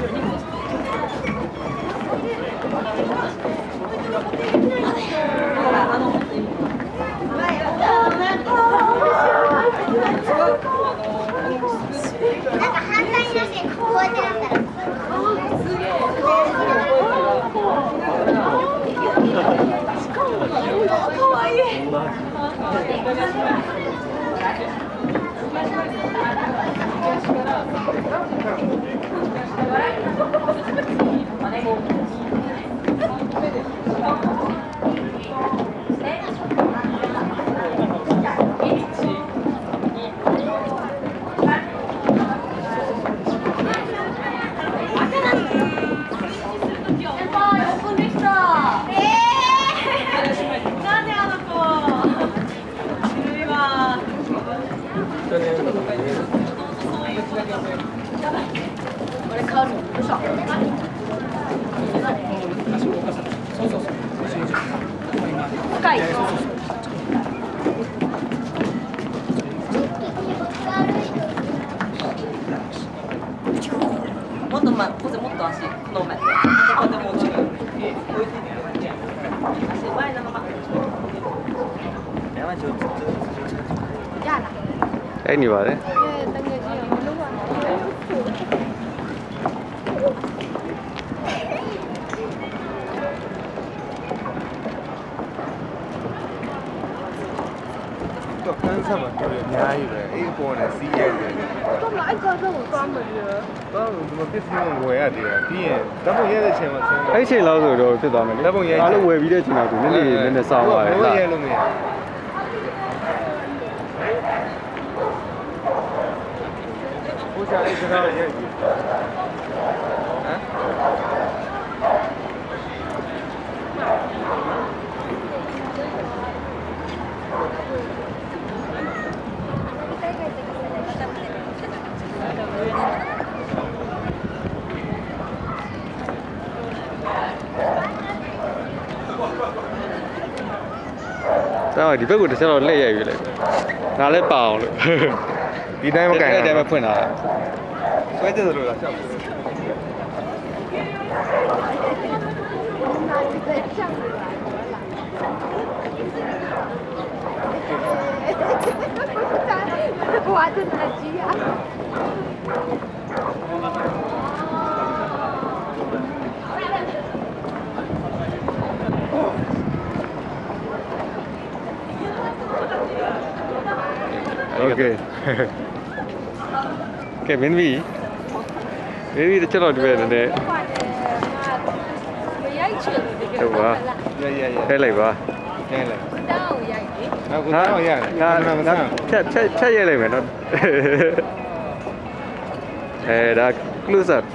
もっと前、ポーズもっと足、この前。ここでもうちょっと。足前のまま。အဲ့နေပါတယ်တော့ခန်းဆက်မှာတော်ရအများကြီးပဲအဲ့ပေါ်နဲ့စီးရတယ်တော့လိုက်ကတော့သွားမယ်လေတော့ဒီမှာပစ္စည်းကိုဝယ်ရတယ်ပြီးရင်ဓာတ်ပုံရတဲ့ချိန်မှာဆင်းအဲ့ချိန်လောက်ဆိုတော့ဖြစ်သွားမယ်လေအားလုံးဝယ်ပြီးတဲ့ချိန်တော့ဒီနည်းနည်းစောင်းသွားတယ်လားရလို့မရဘုရားလေးကတော့ရိုက်ပြီဟမ်ဒါဒီဘက်ကိုတစ်ချက်တော့လက်ရိုက်ယူလိုက်ငါလည်းပါအောင်လို့ဒီတိုင်းမကန်အဲ့တိုင်းပဲဖွင့်လာတယ်ဆွဲကြတယ်လို့လားရှောက်我真的急啊！โอเคကဲမင်းသမီးတစ်ချက်တော့ဒီပဲနည်းနည်းဟုတ်ပါထဲလိုက်ပါကျင်းလိုက်တောင်းရိုက်လေနောက်ကတော့ရတယ်ငါဖြတ်ရိုက်လိုက်မယ်နော်ဒါ close up